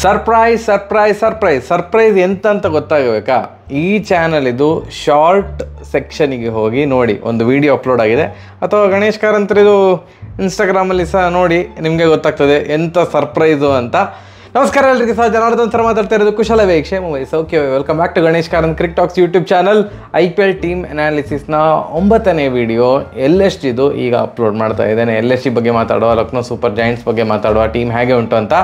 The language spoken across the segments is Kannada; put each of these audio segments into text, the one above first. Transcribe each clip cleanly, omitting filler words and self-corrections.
ಸರ್ಪ್ರೈಸ್ ಎಂತ ಗೊತ್ತಾಗಬೇಕಾ? ಈ ಚಾನಲ್ ಇದು ಶಾರ್ಟ್ ಸೆಕ್ಷನಿಗೆ ಹೋಗಿ ನೋಡಿ, ಒಂದು ವಿಡಿಯೋ ಅಪ್ಲೋಡ್ ಆಗಿದೆ. ಅಥವಾ ಗಣೇಶ್ ಕಾರಂತರಿದು ಇನ್ಸ್ಟಾಗ್ರಾಮಲ್ಲಿ ಸಹ ನೋಡಿ, ನಿಮಗೆ ಗೊತ್ತಾಗ್ತದೆ ಎಂಥ ಸರ್ಪ್ರೈಸು ಅಂತ. ನಮಸ್ಕಾರ ಎಲ್ಲರಿಗೆ ಸಹ, ಜನಾರ್ದನ್ ಸರ್ ಮಾತಾಡ್ತಾ ಇರೋದು. ಕುಶಲವೇ, ಕ್ಷೇಮವೇ, ಸೌಖ್ಯವೇ? Welcome back to Ganesh Karanth cricket talks YouTube channel. IPL team ಅನಾಲಿಸಿಸ್ನ 9ನೇ ವಿಡಿಯೋ LSG ಇದು ಈಗ ಅಪ್ಲೋಡ್ ಮಾಡ್ತಾ ಇದ್ದೇನೆ. LSG ಬಗ್ಗೆ ಮಾತಾಡುವ, ಲಕ್ನೋ ಸೂಪರ್ ಜೈಂಟ್ಸ್ ಬಗ್ಗೆ ಮಾತಾಡುವ, ಟೀಮ್ ಹೇಗೆ ಉಂಟು ಅಂತ.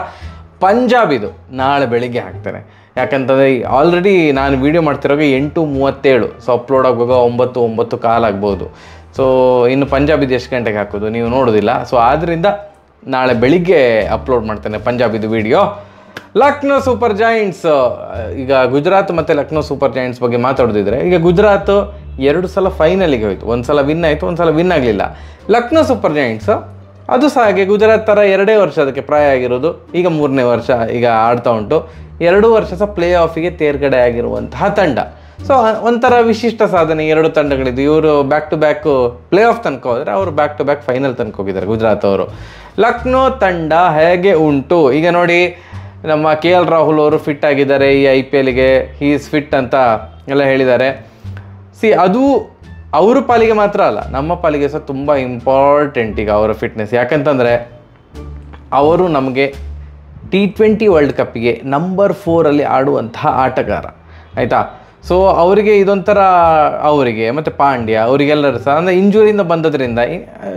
ಪಂಜಾಬ್ ಇದು ನಾಳೆ ಬೆಳಿಗ್ಗೆ ಹಾಕ್ತೇನೆ. ಯಾಕಂತಂದರೆ ಆಲ್ರೆಡಿ ನಾನು ವೀಡಿಯೋ ಮಾಡ್ತಿರೋವಾಗ 8:37, ಸೊ ಅಪ್ಲೋಡ್ ಆಗುವಾಗ 9:15 ಆಗ್ಬೋದು. ಸೊ ಇನ್ನು ಪಂಜಾಬಿದು ಎಷ್ಟು ಗಂಟೆಗೆ ಹಾಕೋದು ನೀವು ನೋಡೋದಿಲ್ಲ. ಸೊ ಆದ್ದರಿಂದ ನಾಳೆ ಬೆಳಿಗ್ಗೆ ಅಪ್ಲೋಡ್ ಮಾಡ್ತೇನೆ ಪಂಜಾಬಿದು ವಿಡಿಯೋ. ಲಕ್ನೋ ಸೂಪರ್ ಜೈಂಟ್ಸ್, ಈಗ ಗುಜರಾತ್ ಮತ್ತು ಲಕ್ನೋ ಸೂಪರ್ ಜೈಂಟ್ಸ್ ಬಗ್ಗೆ ಮಾತಾಡೋದಿದ್ರೆ, ಈಗ ಗುಜರಾತ್ 2 ಸಲ ಫೈನಲಿಗೆ ಹೋಯಿತು. ಒಂದು ಸಲ ವಿನ್ ಆಯಿತು, ಒಂದು ಸಲ ವಿನ್ ಆಗಲಿಲ್ಲ. ಲಕ್ನೋ ಸೂಪರ್ ಜೈಂಟ್ಸ್ ಅದು ಸಹ ಹಾಗೆ, ಗುಜರಾತ್ ಥರ 2 ವರ್ಷ ಅದಕ್ಕೆ ಪ್ರಾಯ ಆಗಿರೋದು. ಈಗ 3ನೇ ವರ್ಷ ಈಗ ಆಡ್ತಾ ಉಂಟು. 2 ವರ್ಷ ಸಹ ಪ್ಲೇ ಆಫಿಗೆ ತೇರ್ಗಡೆ ಆಗಿರುವಂತಹ ತಂಡ. ಸೊ ಒಂಥರ ವಿಶಿಷ್ಟ ಸಾಧನೆ 2 ತಂಡಗಳಿದ್ದು. ಇವರು back to back playoff ತನಕ ಹೋದರೆ, ಅವರು ಬ್ಯಾಕ್ ಟು ಬ್ಯಾಕ್ ಫೈನಲ್ ತನಕ ಹೋಗಿದ್ದಾರೆ ಗುಜರಾತ್ ಅವರು. ಲಕ್ನೋ ತಂಡ ಹೇಗೆ ಉಂಟು ಈಗ ನೋಡಿ. ನಮ್ಮ KL ರಾಹುಲ್ ಅವರು ಫಿಟ್ ಆಗಿದ್ದಾರೆ ಈ IPLಗೆ, ಹೀ ಈಸ್ ಫಿಟ್ ಅಂತ ಎಲ್ಲ ಹೇಳಿದ್ದಾರೆ. ಅದು ಅವ್ರ ಪಾಲಿಗೆ ಮಾತ್ರ ಅಲ್ಲ, ನಮ್ಮ ಪಾಲಿಗೆ ಸಹ ತುಂಬ ಇಂಪಾರ್ಟೆಂಟ್ ಈಗ ಅವರ ಫಿಟ್ನೆಸ್. ಯಾಕಂತಂದರೆ ಅವರು ನಮಗೆ T20 ವರ್ಲ್ಡ್ ಕಪ್ಪಿಗೆ ನಂಬರ್ 4 ಆಡುವಂತಹ ಆಟಗಾರ, ಆಯಿತಾ. ಸೊ ಅವರಿಗೆ ಇದೊಂಥರ, ಅವರಿಗೆ ಮತ್ತು ಪಾಂಡ್ಯ ಅವರಿಗೆಲ್ಲರೂ ಸಹ ಅಂದರೆ ಇಂಜುರಿಯಿಂದ ಬಂದದ್ರಿಂದ,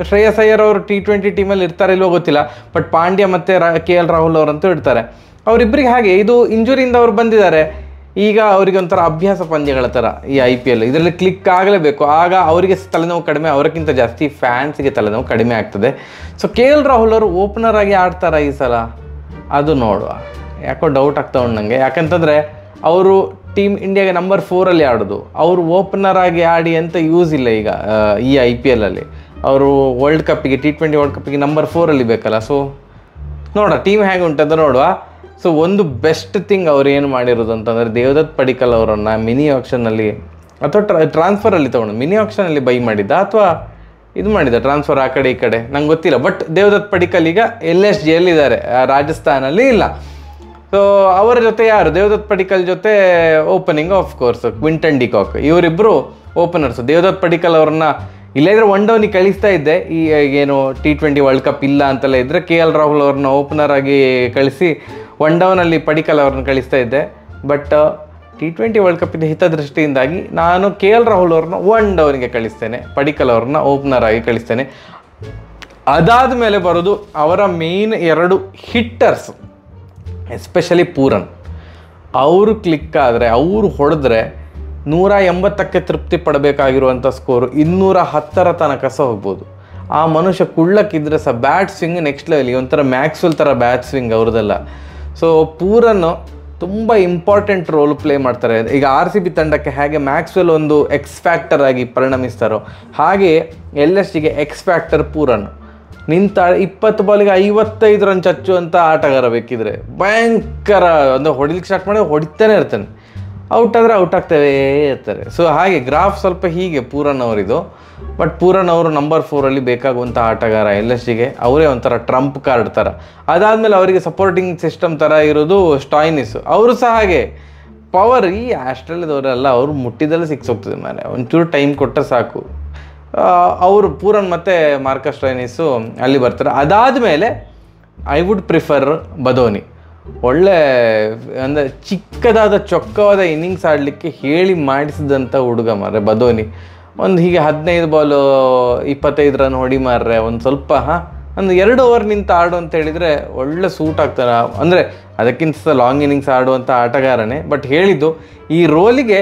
ಶ್ರೇಯಸ್ ಅಯ್ಯರ್ ಅವರು T20 ಟೀಮಲ್ಲಿ ಇರ್ತಾರೆ ಇಲ್ವೋ ಗೊತ್ತಿಲ್ಲ, ಬಟ್ ಪಾಂಡ್ಯ ಮತ್ತು KL ರಾಹುಲ್ ಅವರಂತೂ ಇರ್ತಾರೆ. ಅವರಿಬ್ಬರಿಗೆ ಹಾಗೆ ಇದು ಇಂಜುರಿಯಿಂದ ಅವ್ರು ಬಂದಿದ್ದಾರೆ. ಈಗ ಅವರಿಗೆ ಒಂಥರ ಅಭ್ಯಾಸ ಪಂದ್ಯಗಳ ಥರ ಈ IPL, ಇದರಲ್ಲಿ ಕ್ಲಿಕ್ ಆಗಲೇಬೇಕು. ಆಗ ಅವರಿಗೆ ತಲೆನೋವು ಕಡಿಮೆ, ಅವರಿಗಿಂತ ಜಾಸ್ತಿ ಫ್ಯಾನ್ಸಿಗೆ ತಲೆನೋವು ಕಡಿಮೆ ಆಗ್ತದೆ. ಸೊ KL ರಾಹುಲ್ ಅವರು ಓಪನರ್ ಆಗಿ ಆಡ್ತಾರಾ ಈ ಸಲ, ಅದು ನೋಡುವ. ಯಾಕೋ ಡೌಟ್ ಆಗ್ತಾ ಉಂಟು ನನಗೆ. ಯಾಕಂತಂದರೆ ಅವರು ಟೀಮ್ ಇಂಡಿಯಾಗೆ ನಂಬರ್ 4 ಆಡೋದು, ಅವರು ಓಪನರ್ ಆಗಿ ಆಡಿ ಅಂತ ಯೂಸ್ ಇಲ್ಲ ಈಗ ಈ IPLಲ್ಲಿ. ಅವರು ವರ್ಲ್ಡ್ ಕಪ್ಪಿಗೆ T20 ವರ್ಲ್ಡ್ ಕಪ್ಪಿಗೆ ನಂಬರ್ 4 ಬೇಕಲ್ಲ. ಸೊ ನೋಡುವ ಟೀಮ್ ಹೇಗೆ ಉಂಟಂತ ನೋಡುವ. ಸೊ ಒಂದು ಬೆಸ್ಟ್ ಥಿಂಗ್ ಅವ್ರು ಏನು ಮಾಡಿರೋದು ಅಂತಂದರೆ, ದೇವದತ್ ಪಡಿಕ್ಕಲ್ ಅವರನ್ನು ಮಿನಿ ಆಕ್ಷನಲ್ಲಿ ಅಥವಾ ಟ್ರಾನ್ಸ್ಫರಲ್ಲಿ ತೊಗೊಂಡು, ಮಿನಿ ಆಕ್ಷನಲ್ಲಿ ಬೈ ಮಾಡಿದ್ದ ಅಥವಾ ಇದು ಮಾಡಿದ್ದ ಟ್ರಾನ್ಸ್ಫರ್ ಆ ಕಡೆ ಈ ಕಡೆ ನಂಗೆ ಗೊತ್ತಿಲ್ಲ. ಬಟ್ ದೇವದತ್ ಪಡಿಕ್ಕಲ್ ಈಗ LSGಯಲ್ಲಿದ್ದಾರೆ, ರಾಜಸ್ಥಾನಲ್ಲಿ ಇಲ್ಲ. ಸೊ ಅವರ ಜೊತೆ ಯಾರು, ದೇವದತ್ ಪಡಿಕ್ಕಲ್ ಜೊತೆ opening of course Quinton D cock, ಇವರಿಬ್ಬರು ಓಪನರ್ಸು. ದೇವದತ್ ಪಡಿಕ್ಕಲ್ ಅವ್ರನ್ನ ಇಲ್ಲದ್ರೆ ಒನ್ ಡೌನಿಗೆ ಕಳಿಸ್ತಾ ಇದ್ದೆ, ಈ ಏನು T20 ವರ್ಲ್ಡ್ ಕಪ್ ಇಲ್ಲ ಅಂತೆಲ್ಲ ಇದ್ದರೆ KL ರಾಹುಲ್ ಅವ್ರನ್ನ ಓಪನರ್ ಆಗಿ ಕಳಿಸಿ ಒನ್ ಡೌನಲ್ಲಿ ಪಡಿಕ್ಕಲ್ ಅವ್ರನ್ನ ಕಳಿಸ್ತಾ ಇದ್ದೆ. ಬಟ್ T20 ವರ್ಲ್ಡ್ ಕಪ್ಪಿನ ಹಿತದೃಷ್ಟಿಯಿಂದಾಗಿ ನಾನು KL ರಾಹುಲ್ ಅವ್ರನ್ನ ಒನ್ ಡೌನಿಗೆ ಕಳಿಸ್ತೇನೆ, ಪಡಿಕ್ಕಲ್ ಅವ್ರನ್ನ ಓಪನರ್ ಆಗಿ ಕಳಿಸ್ತೇನೆ. ಅದಾದ ಮೇಲೆ ಬರೋದು ಅವರ ಮೇನ್ 2 ಹಿಟ್ಟರ್ಸ್, ಎಸ್ಪೆಷಲಿ ಪೂರನ್. ಅವರು ಕ್ಲಿಕ್ ಆದರೆ, ಅವರು ಹೊಡೆದ್ರೆ 180ಕ್ಕೆ ತೃಪ್ತಿ ಪಡಬೇಕಾಗಿರುವಂಥ ಸ್ಕೋರು 210 ತನಕ ಸಹ ಹೋಗ್ಬೋದು. ಆ ಮನುಷ್ಯ ಕುಳ್ಳಕ್ಕಿದ್ರೆ ಸಹ ಬ್ಯಾಟ್ ಸ್ವಿಂಗ್ ನೆಕ್ಸ್ಟ್ ಲೆವೆಲ್, ಒಂಥರ ಮ್ಯಾಕ್ಸ್ವೆಲ್ ಥರ ಬ್ಯಾಟ್ ಸ್ವಿಂಗ್ ಅವ್ರದ್ದೆಲ್ಲ. ಸೊ ಪೂರನ್ ತುಂಬ ಇಂಪಾರ್ಟೆಂಟ್ ರೋಲ್ ಪ್ಲೇ ಮಾಡ್ತಾರೆ. ಈಗ RCB ತಂಡಕ್ಕೆ ಹೇಗೆ ಮ್ಯಾಕ್ಸ್ವೆಲ್ ಒಂದು ಎಕ್ಸ್ ಫ್ಯಾಕ್ಟರ್ ಆಗಿ ಪರಿಣಮಿಸ್ತಾರೋ, ಹಾಗೆ LSGಗೆ ಎಕ್ಸ್ ಫ್ಯಾಕ್ಟರ್ ಪೂರನ್. ನಿಂತ 20 ಬಾಲಿಗೆ 55 ರನ್ ಚಚ್ಚುವಂಥ ಆಟಗಾರ ಬೇಕಿದ್ರೆ, ಭಯಂಕರ ಅಂದರೆ ಹೊಡಿಲಿಕ್ಕೆ ಸ್ಟಾರ್ಟ್ ಮಾಡಿ ಹೊಡಿತಾನೆ ಇರ್ತಾನೆ, ಔಟ್ ಆದರೆ ಔಟ್ ಆಗ್ತವೇ ಇರ್ತಾರೆ. ಸೊ ಹಾಗೆ ಗ್ರಾಫ್ ಸ್ವಲ್ಪ ಹೀಗೆ ಪೂರನ್ ಅವರಿದು. ಬಟ್ ಪೂರನ್ ಅವರು ನಂಬರ್ 4 ಬೇಕಾಗುವಂಥ ಆಟಗಾರ LSGಗೆ, ಅವರೇ ಒಂಥರ ಟ್ರಂಪ್ ಕಾರ್ಡ್ ಥರ. ಅದಾದಮೇಲೆ ಅವರಿಗೆ ಸಪೋರ್ಟಿಂಗ್ ಸಿಸ್ಟಮ್ ಥರ ಇರೋದು ಸ್ಟಾಯ್ನಿಸ್, ಅವರು ಸಹ ಹಾಗೆ ಪವರ್. ಈ ಆಸ್ಟ್ರೇಲಿಯಾದವರೆಲ್ಲ ಅವರು ಮುಟ್ಟಿದಲ್ಲಿ ಸಿಕ್ಸ್ ಹೋಗ್ತದೆ ಮೇಲೆ, ಒಂಚೂರು ಟೈಮ್ ಕೊಟ್ಟರೆ ಸಾಕು. ಅವರು ಪೂರನ್ ಮತ್ತು ಮಾರ್ಕಸ್ ಸ್ಟಾಯ್ನಿಸು ಅಲ್ಲಿ ಬರ್ತಾರೆ. ಅದಾದಮೇಲೆ ಐ ವುಡ್ ಪ್ರಿಫರ್ ಬದೋನಿ. ಒಳ್ಳೆ ಅಂದರೆ ಚಿಕ್ಕದಾದ ಚೊಕ್ಕವಾದ ಇನ್ನಿಂಗ್ಸ್ ಆಡಲಿಕ್ಕೆ ಹೇಳಿ ಮಾಡಿಸಿದಂಥ ಹುಡುಗ ಮಾರ್ರೆ ಬದೋನಿ. ಒಂದು ಹೀಗೆ 15 ಬಾಲು 25 ರನ್ ಹೊಡಿ ಮಾರ್ರೆ, ಒಂದು ಸ್ವಲ್ಪ ಒಂದು 2 ಓವರ್ ನಿಂತು ಆಡು ಅಂತ ಹೇಳಿದರೆ ಒಳ್ಳೆ ಸೂಟ್ ಆಗ್ತಾರೆ. ಅಂದರೆ ಅದಕ್ಕಿಂತ ಲಾಂಗ್ ಇನ್ನಿಂಗ್ಸ್ ಆಡುವಂಥ ಆಟಗಾರನೇ. ಬಟ್ ಹೇಳಿದ್ದು ಈ ರೋಲಿಗೆ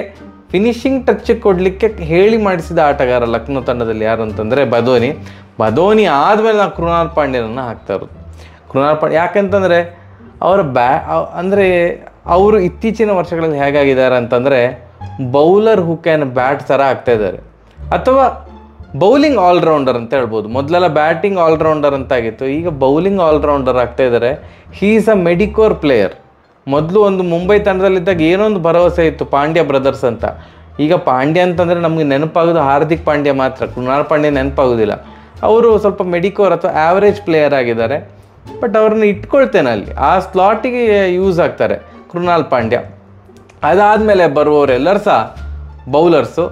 ಫಿನಿಶಿಂಗ್ ಟಚ್ ಕೊಡಲಿಕ್ಕೆ ಹೇಳಿ ಮಾಡಿಸಿದ ಆಟಗಾರ ಲಕ್ನೋ ತಂಡದಲ್ಲಿ ಯಾರು ಅಂತಂದರೆ ಬದೋನಿ ಆದಮೇಲೆ ನಾವು ಕೃಣಾಲ್ ಪಾಂಡ್ಯನನ್ನು ಹಾಕ್ತಾ ಇರೋದು. ಕೃಣಾಲ್ ಪಾಂಡ್ಯ ಯಾಕಂತಂದರೆ ಅವರ ಅಂದರೆ ಅವರು ಇತ್ತೀಚಿನ ವರ್ಷಗಳಲ್ಲಿ ಹೇಗಾಗಿದ್ದಾರೆ ಅಂತಂದರೆ, ಬೌಲರ್ ಹೂ ಕ್ಯಾನ್ ಬ್ಯಾಟ್ ಥರ ಆಗ್ತಾಯಿದ್ದಾರೆ, ಅಥವಾ ಬೌಲಿಂಗ್ ಆಲ್ರೌಂಡರ್ ಅಂತ ಹೇಳ್ಬೋದು. ಮೊದಲೆಲ್ಲ ಬ್ಯಾಟಿಂಗ್ ಆಲ್ರೌಂಡರ್ ಅಂತಾಗಿತ್ತು, ಈಗ ಬೌಲಿಂಗ್ ಆಲ್ರೌಂಡರ್ ಆಗ್ತಾಯಿದ್ದಾರೆ. He is a mediocre player. ಮೊದಲು ಒಂದು ಮುಂಬೈ ತಂಡದಲ್ಲಿದ್ದಾಗ ಏನೋ ಒಂದು ಭರವಸೆ ಇತ್ತು, ಪಾಂಡ್ಯ ಬ್ರದರ್ಸ್ ಅಂತ. ಈಗ ಪಾಂಡ್ಯ ಅಂತಂದರೆ ನಮಗೆ ನೆನಪಾಗೋದು ಹಾರ್ದಿಕ್ ಪಾಂಡ್ಯ ಮಾತ್ರ, ಕೃಣಾಲ್ ಪಾಂಡ್ಯ ನೆನಪಾಗೋದಿಲ್ಲ. ಅವರು ಸ್ವಲ್ಪ ಮೆಡಿಕೋರ್ ಅಥವಾ ಆ್ಯಾವ್ರೇಜ್ ಪ್ಲೇಯರ್ ಆಗಿದ್ದಾರೆ. ಬಟ್ ಅವ್ರನ್ನ ಇಟ್ಕೊಳ್ತೇನೆ ಅಲ್ಲಿ, ಆ ಸ್ಲಾಟಿಗೆ ಯೂಸ್ ಆಗ್ತಾರೆ ಕೃಣಾಲ್ ಪಾಂಡ್ಯ. ಅದಾದಮೇಲೆ ಬರುವವರೆಲ್ಲರೂ ಸಹ ಬೌಲರ್ಸು.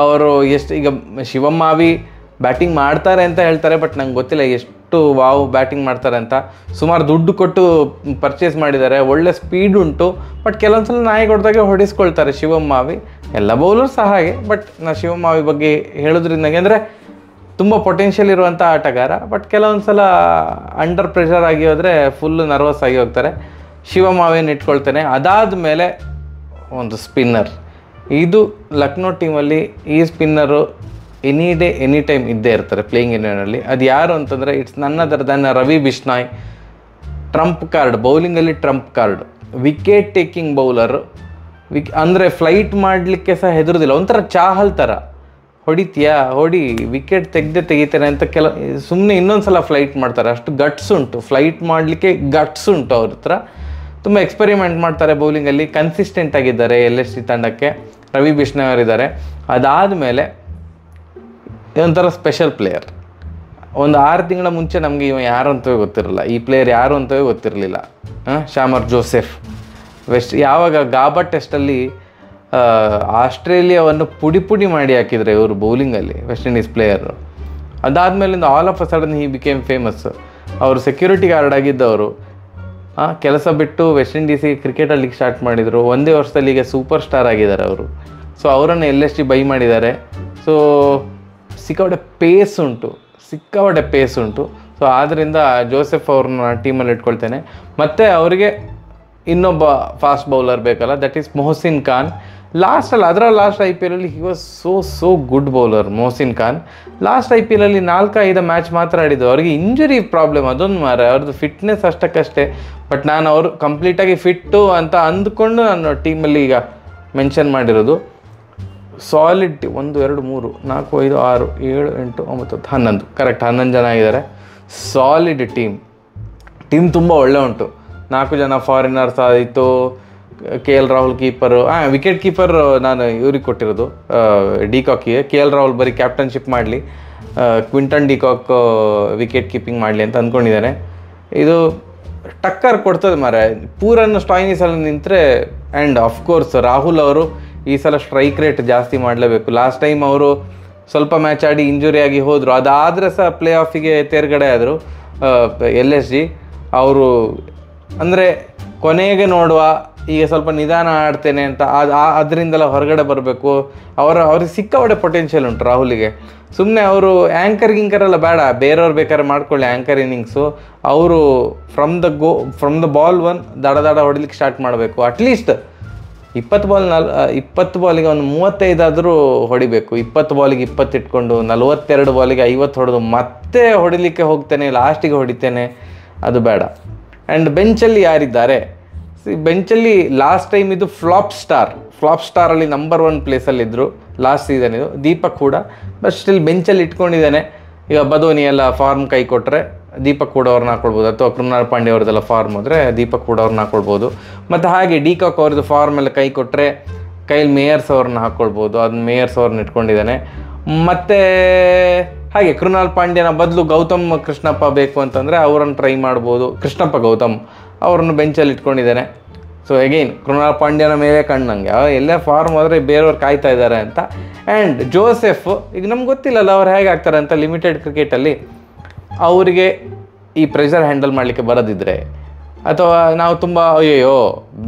ಅವರು ಎಷ್ಟು ಈಗ ಶಿವಮ್ ಮಾವಿ ಬ್ಯಾಟಿಂಗ್ ಮಾಡ್ತಾರೆ ಅಂತ ಹೇಳ್ತಾರೆ, ಬಟ್ ನಂಗೆ ಗೊತ್ತಿಲ್ಲ ಎಷ್ಟು ವಾವ್ ಬ್ಯಾಟಿಂಗ್ ಮಾಡ್ತಾರೆ ಅಂತ. ಸುಮಾರು ದುಡ್ಡು ಕೊಟ್ಟು ಪರ್ಚೇಸ್ ಮಾಡಿದ್ದಾರೆ, ಒಳ್ಳೆ ಸ್ಪೀಡ್ ಉಂಟು, ಬಟ್ ಕೆಲವೊಂದ್ಸಲ ನಾಯಿ ಹೊಡೆದಾಗೆ ಹೊಡಿಸ್ಕೊಳ್ತಾರೆ ಶಿವಮ್ ಮಾವಿ. ಎಲ್ಲ ಬೌಲರ್ ಸಹ ಹಾಗೆ, ಬಟ್ ನಾ ಶಿವಮ್ ಮಾವಿ ಬಗ್ಗೆ ಹೇಳೋದ್ರಿಂದ ಅಂದರೆ ತುಂಬ ಪೊಟೆನ್ಷಿಯಲ್ ಇರುವಂಥ ಆಟಗಾರ, ಬಟ್ ಕೆಲವೊಂದು ಸಲ ಅಂಡರ್ ಪ್ರೆಷರ್ ಆಗಿ ಹೋದರೆ ಫುಲ್ಲು ನರ್ವಸ್ ಆಗಿ ಹೋಗ್ತಾರೆ. ಶಿವಮ್ ಮಾವಿಯನ್ನು ಇಟ್ಕೊಳ್ತೇನೆ. ಅದಾದಮೇಲೆ ಒಂದು ಸ್ಪಿನ್ನರ್, ಇದು ಲಕ್ನೋ ಟೀಮಲ್ಲಿ ಈ spinner any day any time ಇದ್ದೇ ಇರ್ತಾರೆ ಪ್ಲೇಯಿಂಗ್ ಎಲೆವೆನಲ್ಲಿ. ಅದು ಯಾರು ಅಂತಂದರೆ it's none other than Ravi Bishnoi. Trump card, ಬೌಲಿಂಗಲ್ಲಿ trump card, wicket taking bowler. ಅಂದರೆ ಫ್ಲೈಟ್ ಮಾಡಲಿಕ್ಕೆ ಸಹ ಹೆದರೋದಿಲ್ಲ, ಒಂಥರ ಚಾಹಲ್ ಥರ. ಹೊಡಿತೀಯಾ ಹೊಡಿ, ವಿಕೆಟ್ ತೆಗಿತಾನೆ ಅಂತ ಸುಮ್ಮನೆ ಇನ್ನೊಂದು ಸಲ ಫ್ಲೈಟ್ ಮಾಡ್ತಾರೆ, ಅಷ್ಟು ಗಟ್ಸ್ ಉಂಟು, ಫ್ಲೈಟ್ ಮಾಡಲಿಕ್ಕೆ ಗಟ್ಸ್ ಉಂಟು ಅವ್ರ ಹತ್ರ. ತುಂಬ ಎಕ್ಸ್ಪೆರಿಮೆಂಟ್ ಮಾಡ್ತಾರೆ ಬೌಲಿಂಗಲ್ಲಿ, ಕನ್ಸಿಸ್ಟೆಂಟ್ ಆಗಿದ್ದಾರೆ LSG ತಂಡಕ್ಕೆ. ರವಿ ಬಿಷ್ನಾಯ್ ಅವರಿದ್ದಾರೆ. ಅದಾದಮೇಲೆ ಇದೊಂಥರ ಸ್ಪೆಷಲ್ ಪ್ಲೇಯರ್. ಒಂದು 6 ತಿಂಗಳ ಮುಂಚೆ ನಮಗೆ ಇವ ಯಾರು ಅಂತವೇ ಗೊತ್ತಿರಲಿಲ್ಲ, ಈ ಪ್ಲೇಯರ್ ಯಾರು ಅಂತವೇ ಗೊತ್ತಿರಲಿಲ್ಲ. Shamar Joseph. ಯಾವಾಗ ಗಾಬಾ ಟೆಸ್ಟಲ್ಲಿ ಆಸ್ಟ್ರೇಲಿಯಾವನ್ನು ಪುಡಿ ಮಾಡಿ ಹಾಕಿದರೆ ಇವರು ಬೌಲಿಂಗಲ್ಲಿ, ವೆಸ್ಟ್ ಇಂಡೀಸ್ ಪ್ಲೇಯರು. ಅದಾದಮೇಲಿಂದ all of a sudden he became famous. ಅವರು ಸೆಕ್ಯೂರಿಟಿ ಗಾರ್ಡ್ ಆಗಿದ್ದವರು ಕೆಲಸ ಬಿಟ್ಟು ವೆಸ್ಟ್ ಇಂಡೀಸಿಗೆ ಕ್ರಿಕೆಟ್ ಆಡಲಿಕ್ಕೆ ಸ್ಟಾರ್ಟ್ ಮಾಡಿದರು. ಒಂದೇ ವರ್ಷದಲ್ಲಿ ಈಗ ಸೂಪರ್ ಸ್ಟಾರ್ ಆಗಿದ್ದಾರೆ ಅವರು. ಸೊ ಅವರನ್ನು LSG ಬೈ ಮಾಡಿದ್ದಾರೆ. ಸೊ ಸಿಕ್ಕಾಪಟ್ಟೆ ಪೇಸ್ ಉಂಟು. ಸೊ ಆದ್ದರಿಂದ ಜೋಸೆಫ್ ಅವ್ರನ್ನ ಟೀಮಲ್ಲಿ ಇಟ್ಕೊಳ್ತೇನೆ. ಮತ್ತು ಅವರಿಗೆ ಇನ್ನೊಬ್ಬ ಫಾಸ್ಟ್ ಬೌಲರ್ ಬೇಕಲ್ಲ, that is Mohsin Khan. Last IPL ಅಲ್ಲಿ he was so good bowler Mohsin Khan. Last IPL ಅಲ್ಲಿ 4-5 ಮ್ಯಾಚ್ ಮಾತ್ರ ಆಡಿದ್ದು. ಅವ್ರಿಗೆ ಇಂಜುರಿ ಪ್ರಾಬ್ಲಮ್ ಅದೊಂದು ಅವ್ರದ್ದು ಫಿಟ್ನೆಸ್ ಅಷ್ಟಕ್ಕಷ್ಟೇ. ಬಟ್ ನಾನು ಅವರು ಕಂಪ್ಲೀಟಾಗಿ ಫಿಟ್ಟು ಅಂತ ಅಂದ್ಕೊಂಡು ನಾನು ಟೀಮಲ್ಲಿ ಈಗ ಮೆನ್ಷನ್ ಮಾಡಿರೋದು. ಸಾಲಿಡ್ 1 2 3 4 5 6 7 8 9 10 11 ಕರೆಕ್ಟ್ 11 ಜನ ಆಗಿದ್ದಾರೆ. ಸಾಲಿಡ್ ಟೀಮ್ ತುಂಬ ಒಳ್ಳೆ ಉಂಟು. 4 ಜನ ಫಾರಿನರ್ಸ್ ಆಯಿತು. KL Rahul keeper, wicket keeper ನಾನು ಇವ್ರಿಗೆ ಕೊಟ್ಟಿರೋದು ಡಿಕಾಕಿಗೆ. KL ರಾಹುಲ್ ಬರೀ ಕ್ಯಾಪ್ಟನ್ಶಿಪ್ ಮಾಡಲಿ, ಕ್ವಿಂಟನ್ ಡಿಕಾಕ್ ವಿಕೆಟ್ ಕೀಪಿಂಗ್ ಮಾಡಲಿ ಅಂತ ಅಂದ್ಕೊಂಡಿದ್ದಾನೆ. ಇದು ಟಕ್ಕರ್ ಕೊಡ್ತದೆ ಪೂರನ್ನು ಸ್ಟಾಯ್ನಿಸಲ್ಲಿ ನಿಂತರೆ. ಆ್ಯಂಡ್ ಅಫ್ಕೋರ್ಸ್ ರಾಹುಲ್ ಅವರು ಈ ಸಲ ಸ್ಟ್ರೈಕ್ ರೇಟ್ ಜಾಸ್ತಿ ಮಾಡಲೇಬೇಕು. ಲಾಸ್ಟ್ ಟೈಮ್ ಅವರು ಸ್ವಲ್ಪ ಮ್ಯಾಚ್ ಆಡಿ ಇಂಜುರಿ ಆಗಿ ಹೋದರು, ಅದಾದರೆ ಸಹ ಪ್ಲೇ ಆಫಿಗೆ ತೇರ್ಗಡೆ ಆದರು LSG ಅವರು. ಅಂದರೆ ಕೊನೆಗೆ ನೋಡುವ, ಈಗ ಸ್ವಲ್ಪ ನಿಧಾನ ಆಡ್ತೇನೆ ಅಂತ ಅದರಿಂದೆಲ್ಲ ಹೊರಗಡೆ ಬರಬೇಕು. ಅವ್ರಿಗೆ ಸಿಕ್ಕಾಪಟ್ಟೆ ಪೊಟೆನ್ಷಿಯಲ್ ಉಂಟು ರಾಹುಲಿಗೆ. ಸುಮ್ಮನೆ ಅವರು ಗಿಂಕರೆಲ್ಲ ಬೇಡ, ಬೇರೆಯವ್ರು ಬೇಕಾದ್ರೆ ಮಾಡ್ಕೊಳ್ಳಿ ಆ್ಯಂಕರ್ ಇನ್ನಿಂಗ್ಸು. ಅವರು ಫ್ರಮ್ ದ ಬಾಲ್ 1 ದಡ ಹೊಡಿಲಿಕ್ಕೆ ಸ್ಟಾರ್ಟ್ ಮಾಡಬೇಕು. ಅಟ್ಲೀಸ್ಟ್ 20 ಬಾಲಿಗೆ ಒಂದು 35 ಆದರೂ ಹೊಡಿಬೇಕು. 20 ಬಾಲಿಗೆ 20 ಇಟ್ಕೊಂಡು 42 ಬಾಲಿಗೆ 50 ಹೊಡೆದು ಮತ್ತೆ ಹೊಡಿಲಿಕ್ಕೆ ಹೋಗ್ತೇನೆ, ಲಾಸ್ಟಿಗೆ ಹೊಡಿತೇನೆ, ಅದು ಬೇಡ. ಆ್ಯಂಡ್ ಬೆಂಚಲ್ಲಿ ಯಾರಿದ್ದಾರೆ? ಬೆಂಚಲ್ಲಿ ಲಾಸ್ಟ್ ಟೈಮ್ ಇದು ಫ್ಲಾಪ್ ಸ್ಟಾರಲ್ಲಿ ನಂಬರ್ 1 ಪ್ಲೇಸಲ್ಲಿದ್ದರು ಲಾಸ್ಟ್ ಸೀಸನ್ ಇದು, ದೀಪಕ್ ಕೂಡ. ಬಟ್ ಸ್ಟಿಲ್ ಬೆಂಚಲ್ಲಿ ಇಟ್ಕೊಂಡಿದ್ದಾನೆ. ಈಗ ಬದೋನಿ ಎಲ್ಲ ಫಾರ್ಮ್ ಕೈ ಕೊಟ್ಟರೆ ದೀಪಕ್ ಕೂಡ ಅವ್ರನ್ನ ಹಾಕೊಳ್ಬೋದು, ಅಥವಾ ಕೃಣಾಲ್ ಪಾಂಡ್ಯ ಅವ್ರದ್ದೆಲ್ಲ ಫಾರ್ಮ್ ಹೋದರೆ ದೀಪಕ್ ಕೂಡ ಅವ್ರನ್ನ ಹಾಕೊಳ್ಬೋದು. ಮತ್ತು ಹಾಗೆ ಡಿಕಾಕ್ ಅವ್ರದ್ದು ಫಾರ್ಮ್ ಎಲ್ಲ ಕೈ ಕೊಟ್ಟರೆ ಕೈಲ್ ಮೇಯರ್ಸ್ ಅವ್ರನ್ನ ಹಾಕ್ಕೊಳ್ಬೋದು, ಅದನ್ನ ಮೇಯರ್ಸ್ ಅವ್ರನ್ನ ಇಟ್ಕೊಂಡಿದ್ದಾನೆ. ಮತ್ತು ಹಾಗೆ ಕೃಣಾಲ್ ಪಾಂಡ್ಯನ ಬದಲು ಗೌತಮ್ ಕೃಷ್ಣಪ್ಪ ಬೇಕು ಅಂತಂದರೆ ಅವರನ್ನು ಟ್ರೈ ಮಾಡ್ಬೋದು. ಕೃಷ್ಣಪ್ಪ ಗೌತಮ್ ಅವ್ರನ್ನು ಬೆಂಚಲ್ಲಿ ಇಟ್ಕೊಂಡಿದ್ದಾನೆ. ಸೊ ಅಗೈನ್ ಕೃಣಾಲ್ ಪಾಂಡ್ಯನ ಮೇಲೆ ಕಣ್ಣಂಗೆ ಎಲ್ಲೇ ಫಾರ್ಮ್ ಹೋದರೆ ಬೇರೆಯವ್ರು ಕಾಯ್ತಾ ಇದ್ದಾರೆ ಅಂತ. ಆ್ಯಂಡ್ ಜೋಸೆಫ್ ಈಗ ನಮ್ಗೆ ಗೊತ್ತಿಲ್ಲಲ್ಲ ಅವ್ರು ಹೇಗೆ ಆಗ್ತಾರೆ ಅಂತ. ಲಿಮಿಟೆಡ್ ಕ್ರಿಕೆಟಲ್ಲಿ ಅವರಿಗೆ ಈ ಪ್ರೆಷರ್ ಹ್ಯಾಂಡಲ್ ಮಾಡಲಿಕ್ಕೆ ಬರೋದಿದ್ರೆ, ಅಥವಾ ನಾವು ತುಂಬ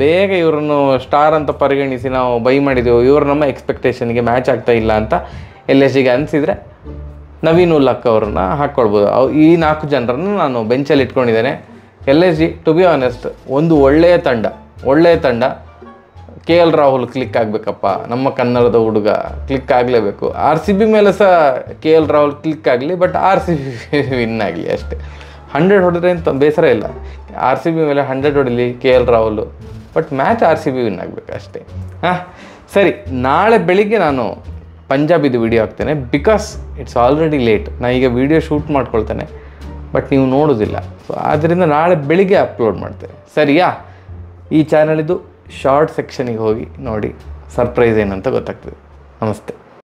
ಬೇಗ ಇವ್ರನ್ನು ಸ್ಟಾರ್ ಅಂತ ಪರಿಗಣಿಸಿ ನಾವು ಬೈ ಮಾಡಿದೆವು, ಇವರು ನಮ್ಮ ಎಕ್ಸ್ಪೆಕ್ಟೇಷನ್ಗೆ ಮ್ಯಾಚ್ ಆಗ್ತಾ ಇಲ್ಲ ಅಂತ LSGಗೆ ಅನಿಸಿದರೆ ನವೀನ್ ಉಲ್ ಹಕ್ ಅವ್ರನ್ನ ಹಾಕ್ಕೊಳ್ಬೋದು. ಈ 4 ಜನರನ್ನು ನಾನು ಬೆಂಚಲ್ಲಿ ಇಟ್ಕೊಂಡಿದ್ದೇನೆ. LSG ಟು ಬಿ ಆನೆಸ್ಟ್ ಒಂದು ಒಳ್ಳೆಯ ತಂಡ. KL ರಾಹುಲ್ ಕ್ಲಿಕ್ ಆಗಬೇಕಪ್ಪ, ನಮ್ಮ ಕನ್ನಡದ ಹುಡುಗ ಕ್ಲಿಕ್ ಆಗಲೇಬೇಕು. RCB ಮೇಲೆ ಸಹ KL ರಾಹುಲ್ ಕ್ಲಿಕ್ ಆಗಲಿ, ಬಟ್ RCB ವಿನ್ ಆಗಲಿ ಅಷ್ಟೇ. 100 ಹೊಡೆದ್ರೆ ಅಂತ ಬೇಸರ ಇಲ್ಲ, RCB ಮೇಲೆ 100 ಹೊಡಲಿ KL Rahul, but match RCB win ಆಗಬೇಕು ಅಷ್ಟೇ. ಸರಿ, ನಾಳೆ ಬೆಳಿಗ್ಗೆ ನಾನು ಪಂಜಾಬಿದು ವಿಡಿಯೋ ಹಾಕ್ತೇನೆ. Because it's already late. ನಾನು ಈಗ ವಿಡಿಯೋ ಶೂಟ್ ಮಾಡ್ಕೊಳ್ತೇನೆ, ಬಟ್ ನೀವು ನೋಡೋದಿಲ್ಲ. ಸೊ ಆದ್ದರಿಂದ ನಾಳೆ ಬೆಳಿಗ್ಗೆ ಅಪ್ಲೋಡ್ ಮಾಡ್ತೇವೆ, ಸರಿಯಾ? ಈ ಚಾನಲಿದು ಶಾರ್ಟ್ ಸೆಕ್ಷನಿಗೆ ಹೋಗಿ ನೋಡಿ, ಸರ್ಪ್ರೈಸ್ ಏನಂತ ಗೊತ್ತಾಗ್ತದೆ. ನಮಸ್ತೆ.